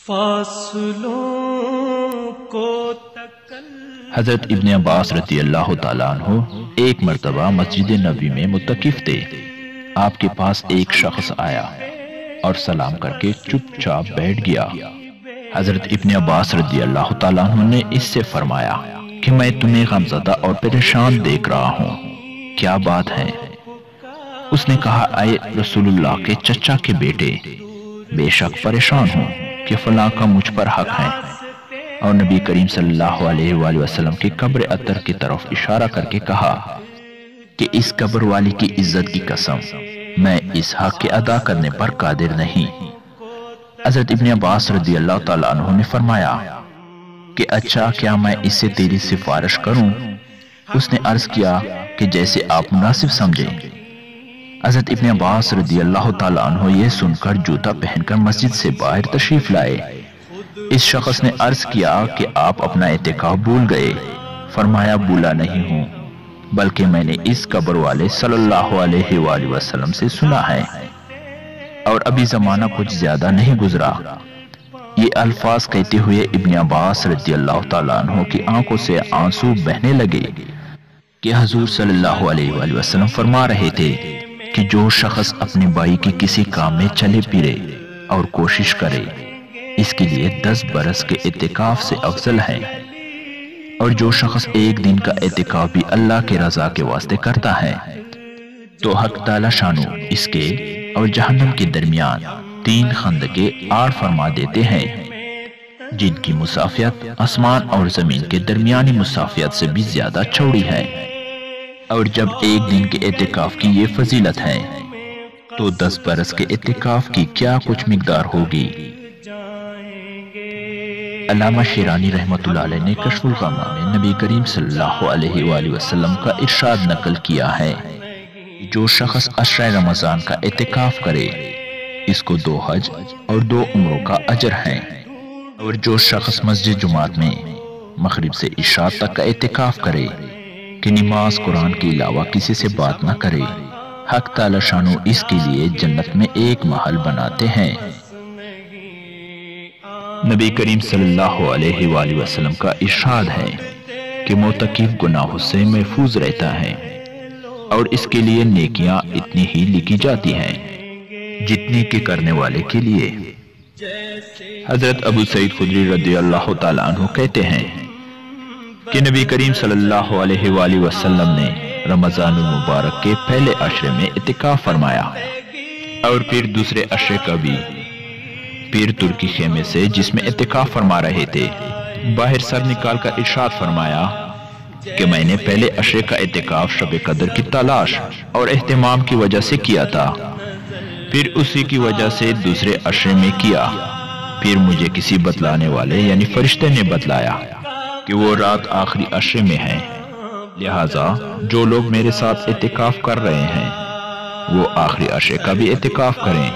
فاصلوں کو حضرت ابن عباس رضی اللہ تعالیٰ عنہ ایک مرتبہ مسجد نبوی میں متکف تھے۔ آپ کے پاس ایک شخص آیا اور سلام کر کے چپ چاپ بیٹھ گیا۔ حضرت ابن عباس رضی اللہ تعالیٰ عنہ نے اس سے فرمایا کہ میں تمہیں غمزدہ اور پریشان دیکھ رہا ہوں، کیا بات ہے؟ اس نے کہا، اے رسول اللہ کے چچا کے بیٹے، بے شک پریشان ہوں کہ فلاں کا مجھ پر حق ہے۔ اور نبی کریم صلی اللہ علیہ وآلہ وسلم کی قبر اطہر کی طرف اشارہ کر کے کہا کہ اس قبر والی کی عزت کی قسم، میں اس حق کے ادا کرنے پر قادر نہیں۔ حضرت ابن عباس رضی اللہ تعالیٰ عنہ نے فرمایا کہ اچھا، کیا میں اس سے تیری سفارش کروں؟ اس نے عرض کیا کہ جیسے آپ مناسب سمجھیں۔ حضرت ابن عباس رضی اللہ تعالیٰ عنہ یہ سن کر جوتا پہن کر مسجد سے باہر تشریف لائے۔ اس شخص نے عرض کیا کہ آپ اپنا اعتکاف بھول گئے۔ فرمایا، بھولا نہیں ہوں، بلکہ میں نے اس قبر والے صلی اللہ علیہ وآلہ وسلم سے سنا ہے، اور ابھی زمانہ کچھ زیادہ نہیں گزرا۔ یہ الفاظ کہتے ہوئے ابن عباس رضی اللہ تعالیٰ عنہ کی آنکھوں سے آنسو بہنے لگے کہ حضور صلی اللہ علیہ وآلہ وسلم فرما رہے تھے کہ جو شخص اپنے بھائی کی کسی کام میں چلے پھرے اور کوشش کرے، اس کے لیے 10 برس کے اعتکاف سے افضل ہے، اور جو شخص ایک دن کا اعتکاف بھی اللہ کے رضا کے واسطے کرتا ہے تو حق تعالی شانو اس کے اور جہنم کے درمیان 3 خندقیں آڑ فرما دیتے ہیں، جن کی مسافت آسمان اور زمین کے درمیانی مسافت سے بھی زیادہ چوڑی ہے۔ اور جب ایک دن کے اعتکاف کی یہ فضیلت ہے تو 10 برس کے اعتکاف کی کیا کچھ مقدار ہوگی۔ علامہ شیرانی رحمۃ اللہ علیہ نے کشف الغمہ میں نبی کریم صلی اللہ علیہ وآلہ وسلم کا ارشاد نقل کیا ہے، جو شخص عشرہ رمضان کا اعتکاف کرے، اس کو 2 حج اور 2 عمروں کا اجر ہے۔ اور جو شخص مسجد جمعات میں مغرب سے عشاء تک کا اعتکاف کرے کہ نماز قرآن کے علاوہ کسی سے بات نہ کرے، حق تعالی شانو اس کے لیے جنت میں ایک محل بناتے ہیں۔ نبی کریم صلی اللہ علیہ وآلہ وسلم کا ارشاد ہے کہ معتکف گناہوں سے محفوظ رہتا ہے، اور اس کے لیے نیکیاں اتنی ہی لکھی جاتی ہیں جتنی کہ کرنے والے کے لیے۔ حضرت ابو سعید خدری رضی اللہ تعالیٰ عنہ کہتے ہیں کہ نبی کریم صلی اللہ علیہ وآلہ وسلم نے رمضان المبارک کے پہلے عشرے میں اعتکاف فرمایا، اور پھر دوسرے عشرے کا بھی۔ پھر ترکی خیمے سے جس میں اعتکاف فرما رہے تھے باہر سر نکال کر ارشاد فرمایا کہ میں نے پہلے عشرے کا اعتکاف شب قدر کی تلاش اور اہتمام کی وجہ سے کیا تھا، پھر اسی کی وجہ سے دوسرے عشرے میں کیا۔ پھر مجھے کسی بتلانے والے یعنی فرشتے نے بتلایا کہ وہ رات آخری عشرے میں ہے، لہٰذا جو لوگ میرے ساتھ اعتکاف کر رہے ہیں وہ آخری عشرے کا بھی اعتکاف کریں۔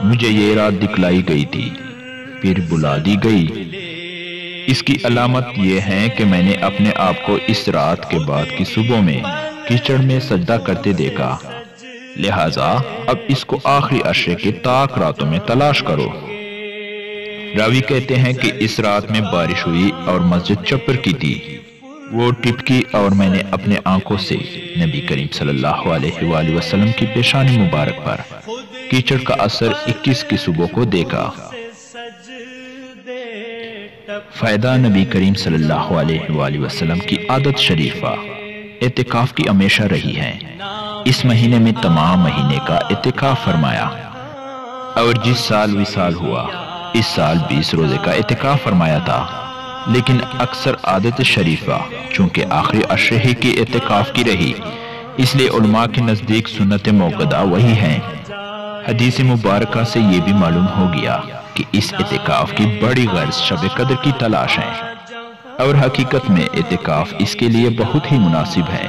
مجھے یہ رات دکھلائی گئی تھی، پھر بلا دی گئی۔ اس کی علامت یہ ہے کہ میں نے اپنے آپ کو اس رات کے بعد کی صبح میں کیچڑ میں سجدہ کرتے دیکھا، لہٰذا اب اس کو آخری عشرے کے طاق راتوں میں تلاش کرو۔ راوی کہتے ہیں کہ اس رات میں بارش ہوئی اور مسجد چپر کی تھی، وہ ٹپکی اور میں نے اپنے آنکھوں سے نبی کریم صلی اللہ علیہ وآلہ وسلم کی پیشانی مبارک پر کیچڑ کا اثر 21 کی صبح کو دیکھا۔ فائدہ نبی کریم صلی اللہ علیہ وآلہ وسلم کی عادت شریفہ اعتکاف کی ہمیشہ رہی ہے۔ اس مہینے میں تمام مہینے کا اعتکاف فرمایا، اور جس سال وصال ہوا اس سال 20 روزے کا اعتکاف فرمایا تھا، لیکن اکثر عادت شریفہ چونکہ آخری عشرے ہی کی اعتکاف کی رہی، اس لیے علماء کے نزدیک سنت موقدہ وہی ہیں۔ حدیث مبارکہ سے یہ بھی معلوم ہو گیا کہ اس اعتکاف کی بڑی غرض شب قدر کی تلاش ہے، اور حقیقت میں اعتکاف اس کے لیے بہت ہی مناسب ہے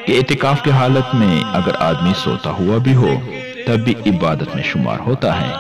کہ اعتکاف کی حالت میں اگر آدمی سوتا ہوا بھی ہو تب بھی عبادت میں شمار ہوتا ہے۔